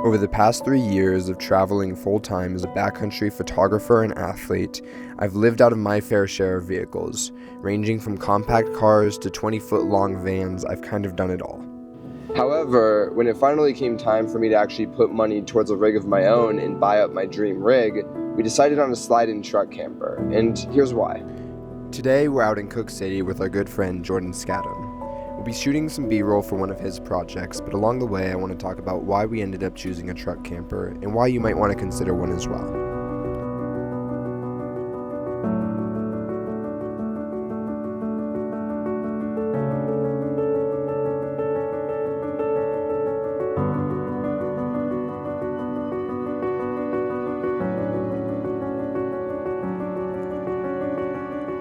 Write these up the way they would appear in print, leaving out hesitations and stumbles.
Over the past 3 years of traveling full-time as a backcountry photographer and athlete, I've lived out of my fair share of vehicles. Ranging from compact cars to 20-foot long vans, I've kind of done it all. However, when it finally came time for me to actually put money towards a rig of my own and buy up my dream rig, we decided on a slide-in truck camper, and here's why. Today, we're out in Cook City with our good friend Jordan Scadam. We'll be shooting some B-roll for one of his projects, but along the way I want to talk about why we ended up choosing a truck camper and why you might want to consider one as well.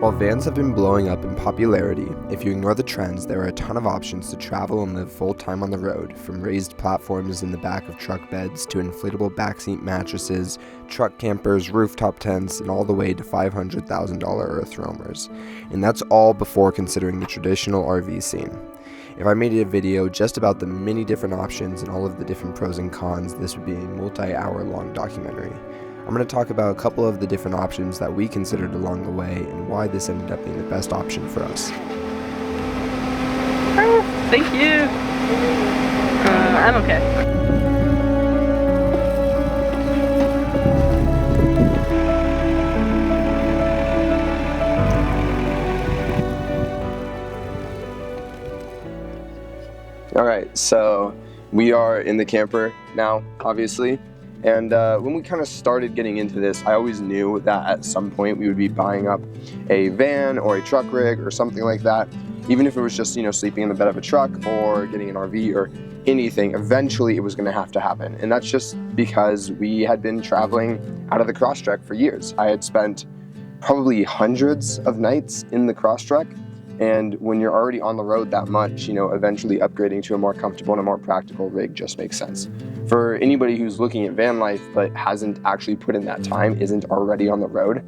While vans have been blowing up in popularity, if you ignore the trends, there are a ton of options to travel and live full-time on the road, from raised platforms in the back of truck beds to inflatable backseat mattresses, truck campers, rooftop tents, and all the way to $500,000 earth roamers. And that's all before considering the traditional RV scene. If I made a video just about the many different options and all of the different pros and cons, this would be a multi-hour long documentary. I'm going to talk about a couple of the different options that we considered along the way and why this ended up being the best option for us. Thank you. I'm okay. All right, so we are in the camper now, obviously. And when we kind of started getting into this, I always knew that at some point we would be buying up a van or a truck rig or something like that. Even if it was just, sleeping in the bed of a truck or getting an RV or anything, eventually it was going to have to happen. And that's just because we had been traveling out of the Crosstrek for years. I had spent probably hundreds of nights in the Crosstrek. And when you're already on the road that much, eventually upgrading to a more comfortable and a more practical rig just makes sense. For anybody who's looking at van life but hasn't actually put in that time, isn't already on the road,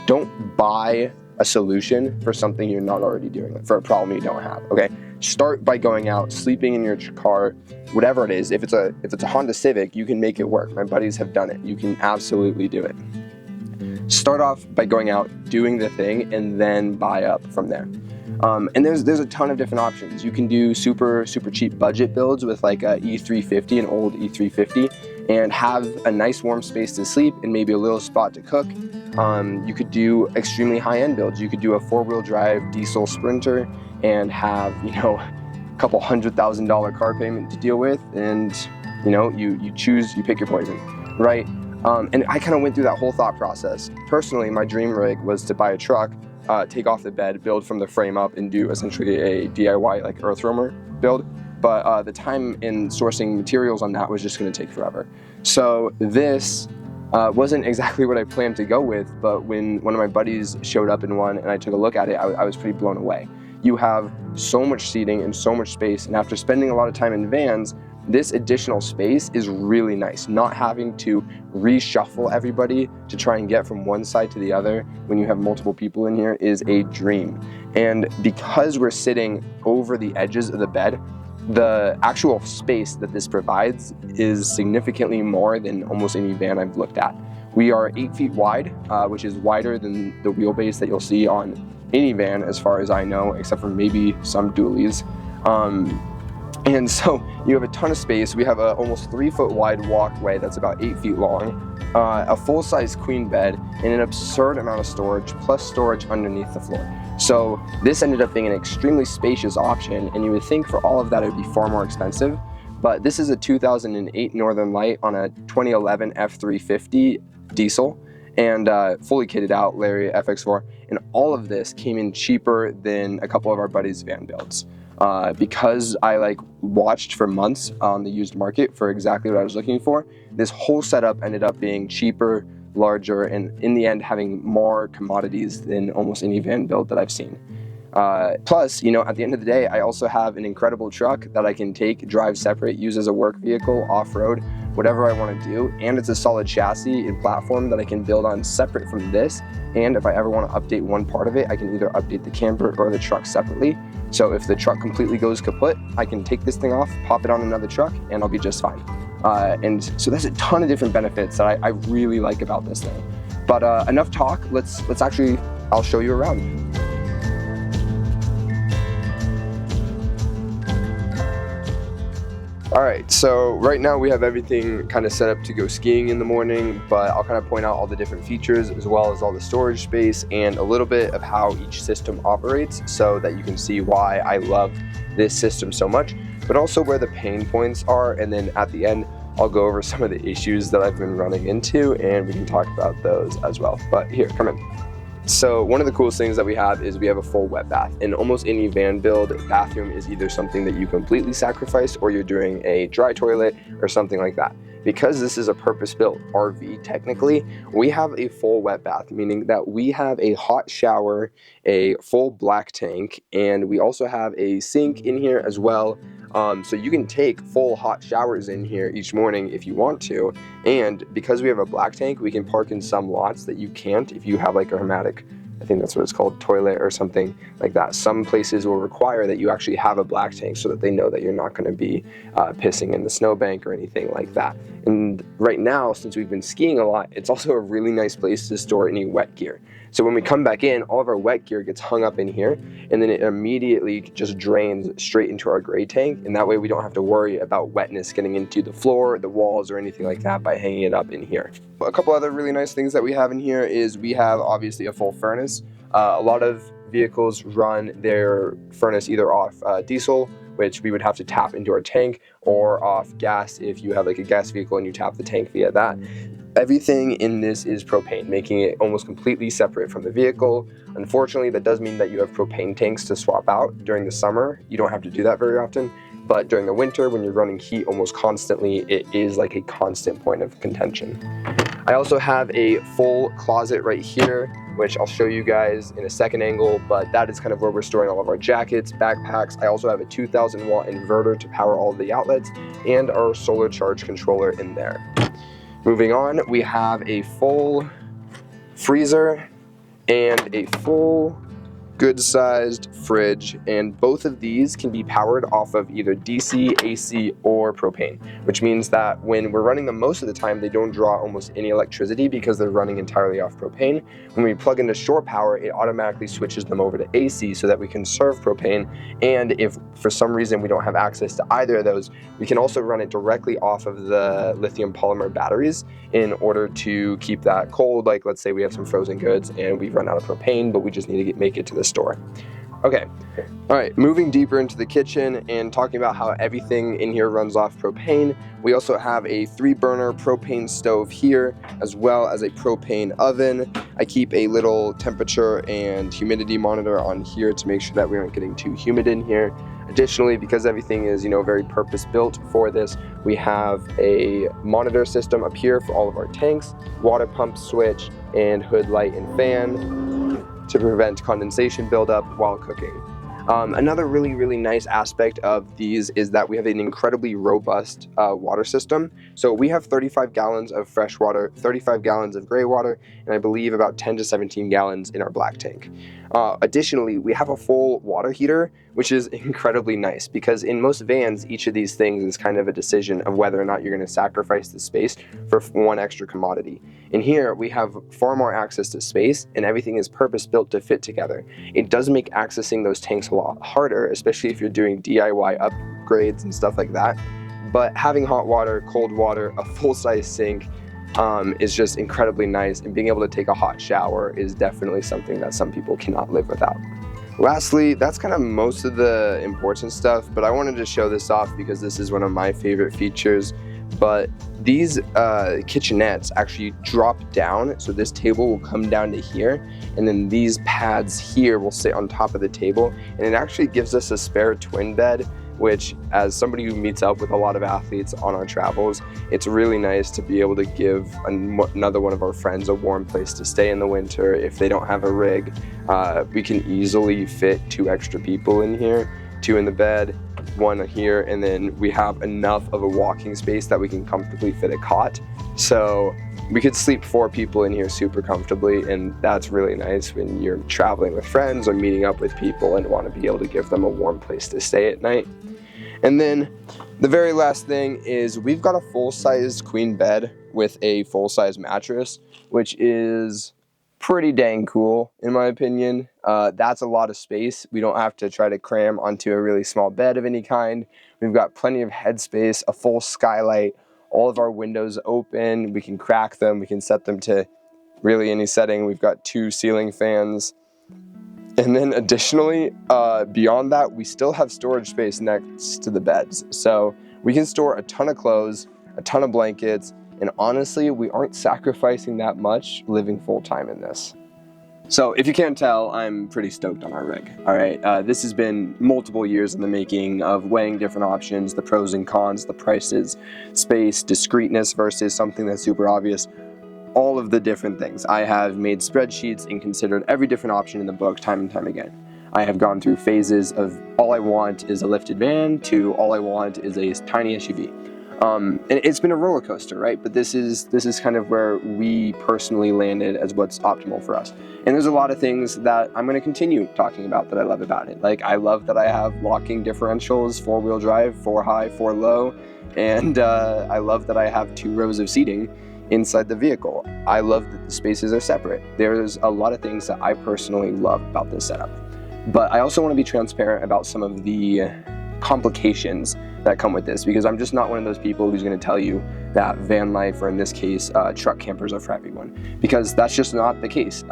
don't buy a solution for something you're not already doing, for a problem you don't have, okay? Start by going out, sleeping in your car, whatever it is. If it's a Honda Civic, you can make it work. My buddies have done it. You can absolutely do it. Start off by going out, doing the thing, and then buy up from there. And there's a ton of different options. You can do super cheap budget builds with like a E350, an old E350, and have a nice warm space to sleep and maybe a little spot to cook. You could do extremely high-end builds. You could do a 4-wheel drive diesel Sprinter and have, a couple $100,000 car payment to deal with, and you pick your poison, right? And I kind of went through that whole thought process. Personally, my dream rig was to buy a truck, take off the bed, build from the frame up, and do essentially a DIY like earth roamer build. But the time in sourcing materials on that was just going to take forever. So this wasn't exactly what I planned to go with, but when one of my buddies showed up in one and I took a look at it, I was pretty blown away. You have so much seating and so much space, and after spending a lot of time in vans, this additional space is really nice. Not having to reshuffle everybody to try and get from one side to the other when you have multiple people in here is a dream. And because we're sitting over the edges of the bed, the actual space that this provides is significantly more than almost any van I've looked at. We are 8 feet wide, which is wider than the wheelbase that you'll see on any van as far as I know, except for maybe some dualies. And so you have a ton of space. We have a almost 3-foot wide walkway that's about 8 feet long, a full-size queen bed, and an absurd amount of storage, plus storage underneath the floor. So this ended up being an extremely spacious option, and you would think for all of that it would be far more expensive, but this is a 2008 Northern Light on a 2011 F350 diesel, and fully kitted out Lariat FX4, and all of this came in cheaper than a couple of our buddies' van builds. Because I watched for months on the used market for exactly what I was looking for, this whole setup ended up being cheaper, larger, and in the end having more commodities than almost any van build that I've seen. Plus, at the end of the day, I also have an incredible truck that I can take, drive separate, use as a work vehicle, off-road, whatever I want to do, and it's a solid chassis and platform that I can build on separate from this, and if I ever want to update one part of it, I can either update the camper or the truck separately. So if the truck completely goes kaput, I can take this thing off, pop it on another truck, and I'll be just fine. And so there's a ton of different benefits that I really like about this thing. But enough talk, let's actually, I'll show you around. All right, so right now we have everything kind of set up to go skiing in the morning, but I'll kind of point out all the different features as well as all the storage space and a little bit of how each system operates so that you can see why I love this system so much, but also where the pain points are. And then at the end, I'll go over some of the issues that I've been running into and we can talk about those as well. But here, come in. So one of the coolest things that we have is we have a full wet bath. In almost any van build, bathroom is either something that you completely sacrifice or you're doing a dry toilet or something like that. Because this is a purpose-built RV technically, we have a full wet bath, meaning that we have a hot shower, a full black tank, and we also have a sink in here as well. So you can take full hot showers in here each morning if you want to. And because we have a black tank, we can park in some lots that you can't if you have like a hermetic, I think that's what it's called, toilet or something like that. Some places will require that you actually have a black tank so that they know that you're not going to be pissing in the snowbank or anything like that. And right now, since we've been skiing a lot, it's also a really nice place to store any wet gear. So when we come back in, all of our wet gear gets hung up in here, and then it immediately just drains straight into our gray tank, and that way we don't have to worry about wetness getting into the floor, the walls, or anything like that by hanging it up in here. A couple other really nice things that we have in here is we have obviously a full furnace. A lot of vehicles run their furnace either off diesel, which we would have to tap into our tank, or off gas if you have like a gas vehicle and you tap the tank via that. Everything in this is propane, making it almost completely separate from the vehicle. Unfortunately, that does mean that you have propane tanks to swap out during the summer. You don't have to do that very often, but during the winter, when you're running heat almost constantly, it is like a constant point of contention. I also have a full closet right here, which I'll show you guys in a second angle, but that is kind of where we're storing all of our jackets, backpacks. I also have a 2000 watt inverter to power all of the outlets and our solar charge controller in there. Moving on, we have a full freezer and a full good-sized fridge, and both of these can be powered off of either DC, AC, or propane, which means that when we're running them most of the time, they don't draw almost any electricity because they're running entirely off propane. When we plug into shore power, it automatically switches them over to AC so that we can serve propane, and if for some reason we don't have access to either of those, we can also run it directly off of the lithium polymer batteries in order to keep that cold. Like let's say we have some frozen goods and we run out of propane, but we just need to make it to the store. Okay, all right, moving deeper into the kitchen and talking about how everything in here runs off propane. We also have a 3-burner propane stove here, as well as a propane oven. I keep a little temperature and humidity monitor on here to make sure that we aren't getting too humid in here. Additionally, because everything is, very purpose-built for this, we have a monitor system up here for all of our tanks, water pump switch, and hood light and fan to prevent condensation buildup while cooking. Another really nice aspect of these is that we have an incredibly robust water system. So we have 35 gallons of fresh water, 35 gallons of gray water, and I believe about 10 to 17 gallons in our black tank. Additionally, we have a full water heater, which is incredibly nice because in most vans, each of these things is kind of a decision of whether or not you're going to sacrifice the space for one extra commodity. In here, we have far more access to space and everything is purpose-built to fit together. It does make accessing those tanks a lot harder, especially if you're doing DIY upgrades and stuff like that. But having hot water, cold water, a full-size sink, is just incredibly nice, and being able to take a hot shower is definitely something that some people cannot live without. Lastly, that's kind of most of the important stuff, but I wanted to show this off because this is one of my favorite features. But these kitchenettes actually drop down, so this table will come down to here, and then these pads here will sit on top of the table, and it actually gives us a spare twin bed, which, as somebody who meets up with a lot of athletes on our travels, it's really nice to be able to give another one of our friends a warm place to stay in the winter. If they don't have a rig, we can easily fit 2 extra people in here, 2 in the bed, 1 here, and then we have enough of a walking space that we can comfortably fit a cot. So we could sleep 4 people in here super comfortably, and that's really nice when you're traveling with friends or meeting up with people and want to be able to give them a warm place to stay at night. And then The very last thing is we've got a full-size queen bed with a full-size mattress, which is pretty dang cool in my opinion. That's a lot of space. We don't have to try to cram onto a really small bed of any kind. We've got plenty of headspace, a full skylight, all of our windows open. We can crack them, we can set them to really any setting. We've got 2 ceiling fans. And then additionally, beyond that, we still have storage space next to the beds. So we can store a ton of clothes, a ton of blankets, and honestly, we aren't sacrificing that much living full-time in this. So if you can't tell, I'm pretty stoked on our rig. All right, this has been multiple years in the making of weighing different options, the pros and cons, the prices, space, discreetness versus something that's super obvious. All of the different things. I have made spreadsheets and considered every different option in the book time and time again. I have gone through phases of all I want is a lifted van to all I want is a tiny SUV. And it's been a roller coaster, right? But this is kind of where we personally landed as what's optimal for us. And there's a lot of things that I'm going to continue talking about that I love about it. Like I love that I have locking differentials, 4-wheel drive, 4 high, 4 low, and I love that I have 2 rows of seating inside the vehicle. I love that the spaces are separate. There's a lot of things that I personally love about this setup. But I also want to be transparent about some of the complications that come with this, because I'm just not one of those people who's going to tell you that van life, or in this case, truck campers, are for everyone, because that's just not the case.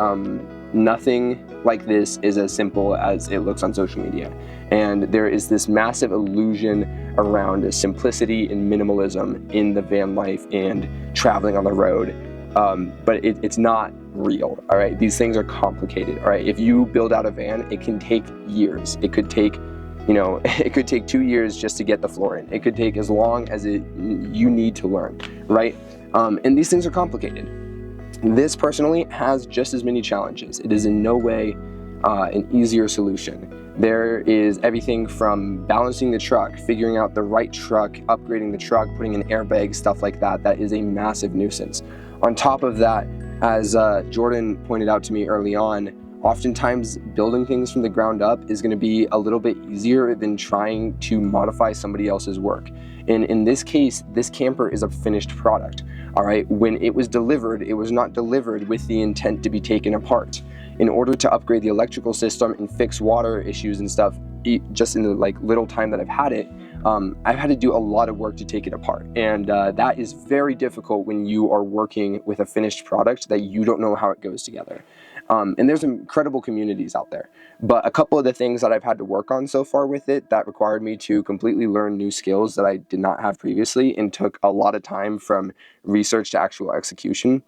Nothing like this is as simple as it looks on social media. And there is this massive illusion around simplicity and minimalism in the van life and traveling on the road. But it's not real, all right? These things are complicated, all right? If you build out a van, it can take years. It could take, it could take 2 years just to get the floor in. It could take as long as you need to learn, right? And these things are complicated. This personally has just as many challenges. It is in no way an easier solution. There is everything from balancing the truck, figuring out the right truck, upgrading the truck, putting in airbags, stuff like that. That is a massive nuisance. On top of that, as Jordan pointed out to me early on, oftentimes building things from the ground up is going to be a little bit easier than trying to modify somebody else's work. And in this case, this camper is a finished product. All right, when it was delivered, it was not delivered with the intent to be taken apart. In order to upgrade the electrical system and fix water issues and stuff, just in the little time that I've had it, I've had to do a lot of work to take it apart. And that is very difficult when you are working with a finished product that you don't know how it goes together. And there's incredible communities out there. But a couple of the things that I've had to work on so far with it that required me to completely learn new skills that I did not have previously and took a lot of time from research to actual execution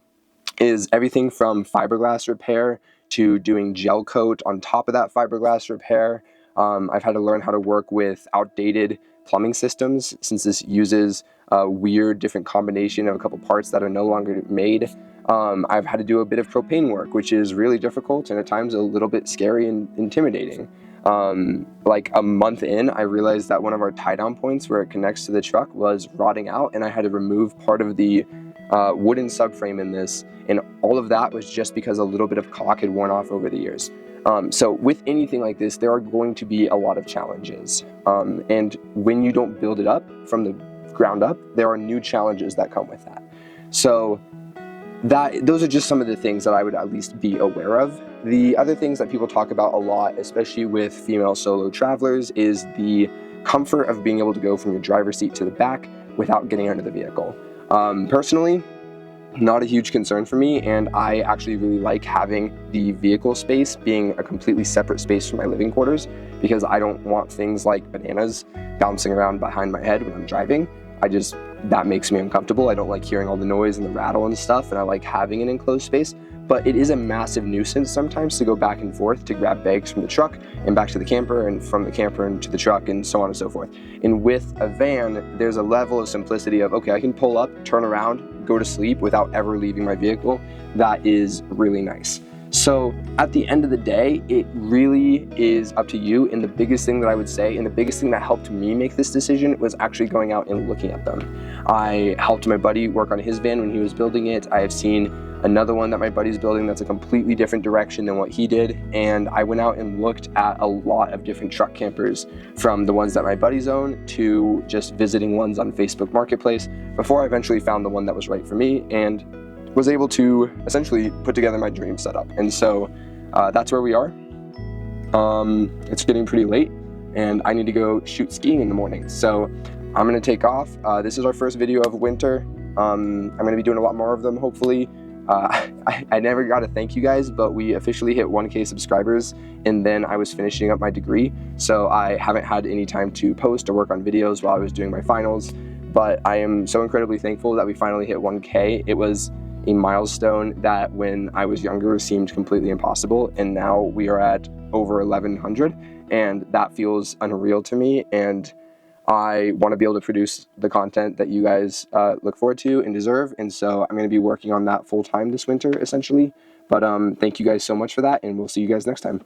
is everything from fiberglass repair to doing gel coat on top of that fiberglass repair. I've had to learn how to work with outdated plumbing systems, since this uses a weird different combination of a couple parts that are no longer made. I've had to do a bit of propane work, which is really difficult and at times a little bit scary and intimidating. Like a month in, I realized that one of our tie-down points where it connects to the truck was rotting out, and I had to remove part of the wooden subframe in this, and all of that was just because a little bit of caulk had worn off over the years. So with anything like this, there are going to be a lot of challenges. And when you don't build it up from the ground up, there are new challenges that come with that. So those are just some of the things that I would at least be aware of. The other things that people talk about a lot, especially with female solo travelers, is the comfort of being able to go from your driver's seat to the back without getting under the vehicle. Personally, not a huge concern for me, and I actually really like having the vehicle space being a completely separate space from my living quarters, because I don't want things like bananas bouncing around behind my head when I'm driving. That makes me uncomfortable. I don't like hearing all the noise and the rattle and stuff, and I like having an enclosed space. But it is a massive nuisance sometimes to go back and forth to grab bags from the truck and back to the camper, and from the camper into the truck, and so on and so forth. And with a van, there's a level of simplicity of, okay, I can pull up, turn around, go to sleep without ever leaving my vehicle. That is really nice. So at the end of the day, it really is up to you. And the biggest thing that I would say, and the biggest thing that helped me make this decision, was actually going out and looking at them. I helped my buddy work on his van when he was building it. I have seen another one that my buddy's building that's a completely different direction than what he did. And I went out and looked at a lot of different truck campers, from the ones that my buddies own to just visiting ones on Facebook Marketplace, before I eventually found the one that was right for me and was able to essentially put together my dream setup. And so that's where we are. It's getting pretty late and I need to go shoot skiing in the morning. So I'm gonna take off. This is our first video of winter. I'm gonna be doing a lot more of them, hopefully. I never got to thank you guys, but we officially hit 1K subscribers, and then I was finishing up my degree, so I haven't had any time to post or work on videos while I was doing my finals. But I am so incredibly thankful that we finally hit 1K. It was a milestone that when I was younger seemed completely impossible, and now we are at over 1,100, and that feels unreal to me. And I want to be able to produce the content that you guys look forward to and deserve, and so I'm going to be working on that full time this winter, essentially. But thank you guys so much for that, and we'll see you guys next time.